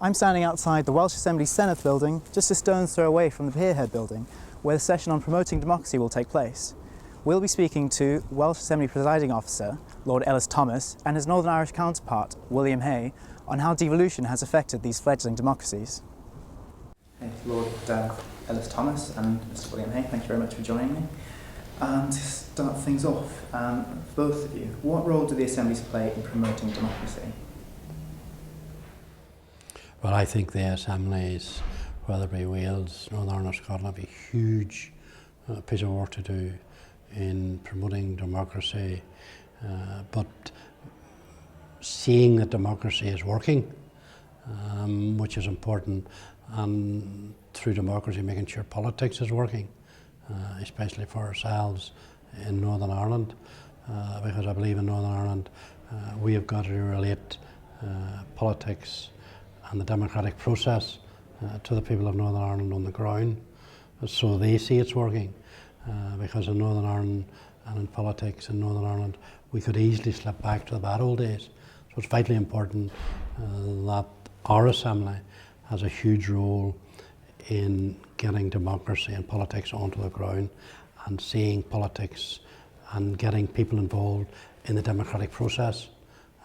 I'm standing outside the Welsh Assemblies Senedd building, just a stone's throw away from the Pierhead Building, where the session on promoting democracy will take place. We'll be speaking to Welsh Assembly Presiding Officer, Lord Elis-Thomass, and his Northern Irish counterpart, William Hay, on how devolution has affected these fledgling democracies. Hey, Lord Elis-Thomass and Mr. William Hay, thank you very much for joining me. And to start things off, both of you, what role do the Assemblies play in promoting democracy? Well, I think the Assemblies, whether it be Wales, Northern Ireland or Scotland, have a huge piece of work to do in promoting democracy, but seeing that democracy is working, which is important, and through democracy making sure politics is working, especially for ourselves in Northern Ireland, because I believe in Northern Ireland we have got to relate politics and the democratic process to the people of Northern Ireland on the ground, so they see it's working. Because in Northern Ireland and in politics in Northern Ireland, we could easily slip back to the bad old days. So it's vitally important that our Assembly has a huge role in getting democracy and politics onto the ground and seeing politics and getting people involved in the democratic process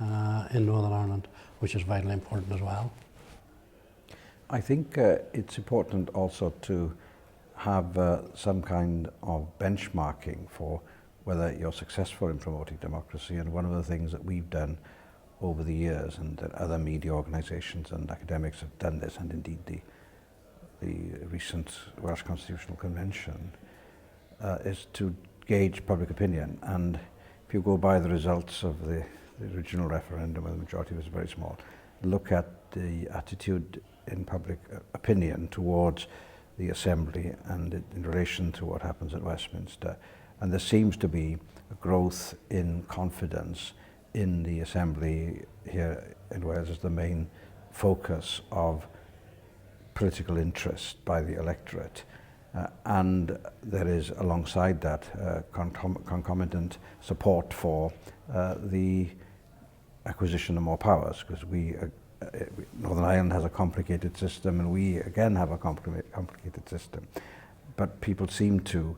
in Northern Ireland, which is vitally important as well. I think it's important also to have some kind of benchmarking for whether you're successful in promoting democracy. And one of the things that we've done over the years, and that other media organisations and academics have done this, and indeed the recent Welsh Constitutional Convention, is to gauge public opinion. And if you go by the results of the original referendum, where the majority was very small, look at the attitude in public opinion towards the Assembly and in relation to what happens at Westminster. And there seems to be a growth in confidence in the Assembly here in Wales as the main focus of political interest by the electorate. And there is, alongside that, concomitant support for the acquisition of more powers, because Northern Ireland has a complicated system, and we again have a complicated system. But people seem to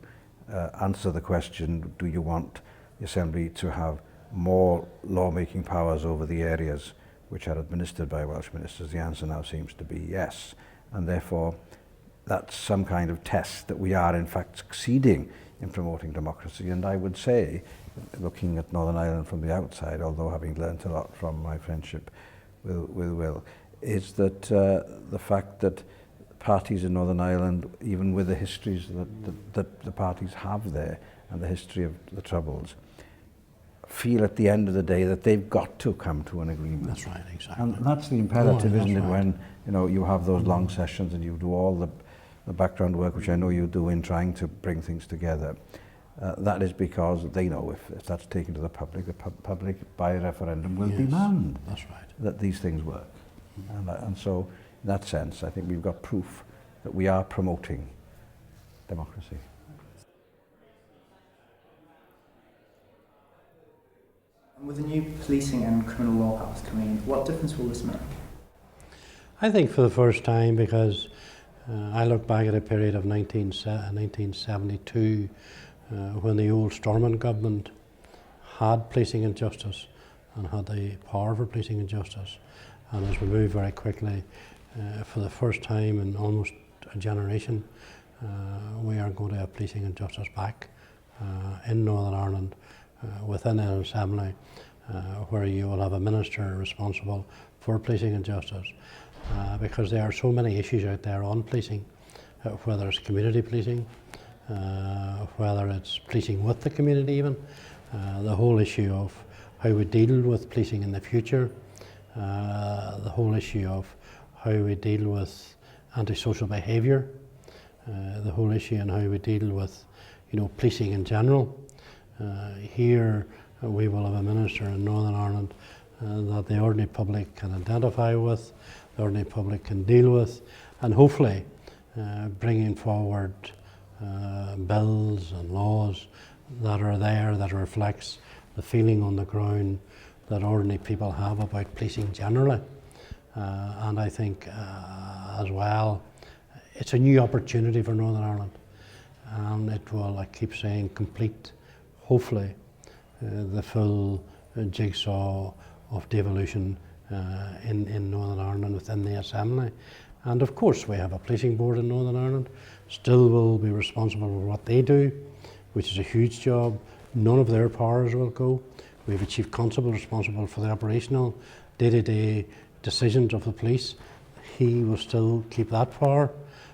answer the question, do you want the Assembly to have more lawmaking powers over the areas which are administered by Welsh ministers? The answer now seems to be yes. And therefore, that's some kind of test that we are in fact succeeding in promoting democracy. And I would say, looking at Northern Ireland from the outside, although having learnt a lot from my friendship with Will, is that the fact that parties in Northern Ireland, even with the histories that the parties have there and the history of the Troubles, feel at the end of the day that they've got to come to an agreement. That's right, exactly. And that's the imperative, isn't it, right. when you have those long sessions and you do all the background work, which I know you do in trying to bring things together. That is because they know if that's taken to the public by referendum will demand that these things work. And so, in that sense, I think we've got proof that we are promoting democracy. And with the new policing and criminal law powers coming in, what difference will this make? I think for the first time, because I look back at a period of 1972 when the old Stormont government had policing and justice and had the power for policing and justice. And as we move very quickly, for the first time in almost a generation, we are going to have policing and justice back in Northern Ireland within an Assembly, where you will have a minister responsible for policing and justice, because there are so many issues out there on policing, whether it's community policing, whether it's policing with the community even, the whole issue of how we deal with policing in the future, the whole issue of how we deal with antisocial behaviour, the whole issue on how we deal with policing in general. Here we will have a minister in Northern Ireland that the ordinary public can identify with, the ordinary public can deal with, and hopefully bringing forward bills and laws that are there that reflects the feeling on the ground that ordinary people have about policing generally. and I think as well, it's a new opportunity for Northern Ireland, and it will, I keep saying, complete, hopefully, the full jigsaw of devolution in Northern Ireland within the Assembly. And of course we have a policing board in Northern Ireland, still will be responsible for what they do, which is a huge job. None of their powers will go. We have a chief constable responsible for the operational day-to-day decisions of the police. He will still keep that power.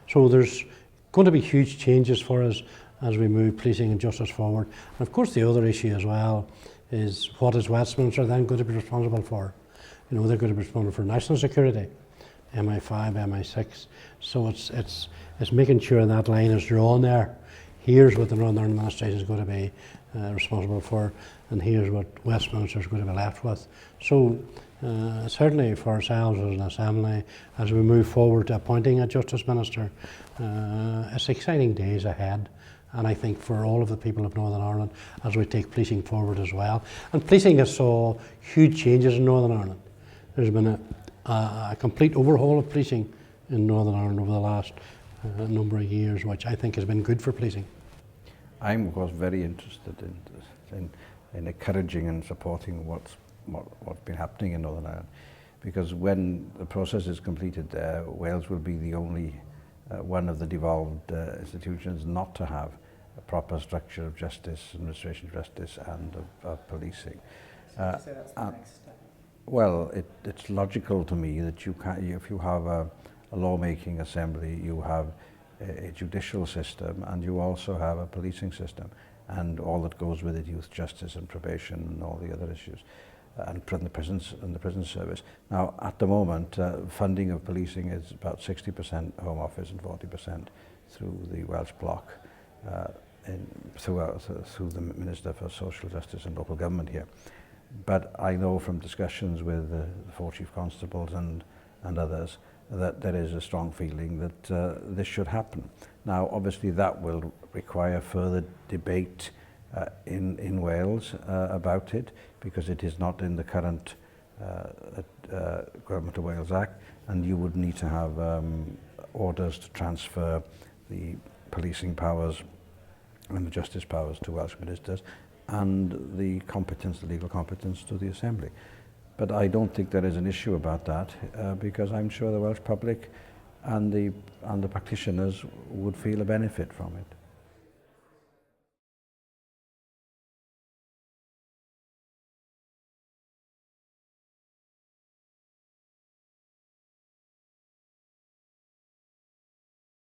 So there's going to be huge changes for us as we move policing and justice forward. And of course the other issue as well is, what is Westminster then going to be responsible for? You know, they're going to be responsible for national security, MI5, MI6. So it's making sure that line is drawn there. Here's what the Northern Ireland Administration is going to be responsible for, and here's what Westminster is going to be left with. So certainly for ourselves as an Assembly, as we move forward to appointing a Justice Minister, it's exciting days ahead. And I think for all of the people of Northern Ireland, as we take policing forward as well. And policing has saw huge changes in Northern Ireland. There's been a complete overhaul of policing in Northern Ireland over the last number of years, which I think has been good for policing. I'm of course very interested in encouraging and supporting what's been happening in Northern Ireland, because when the process is completed there, Wales will be the only one of the devolved institutions not to have a proper structure of justice, administration of justice, and of policing. So would you say that's the next step? Well, it's logical to me that if you have a lawmaking assembly, you have a judicial system, and you also have a policing system, and all that goes with it, youth justice and probation and all the other issues, and the prison service. Now, at the moment, funding of policing is about 60% Home Office and 40% through the Welsh bloc, through the Minister for Social Justice and Local Government here. But I know from discussions with the 4 Chief Constables and others that there is a strong feeling that this should happen. Now, obviously that will require further debate in Wales about it, because it is not in the current Government of Wales Act, and you would need to have orders to transfer the policing powers and the justice powers to Welsh ministers, and the legal competence to the Assembly. But I don't think there is an issue about that, because I'm sure the Welsh public and the practitioners would feel a benefit from it.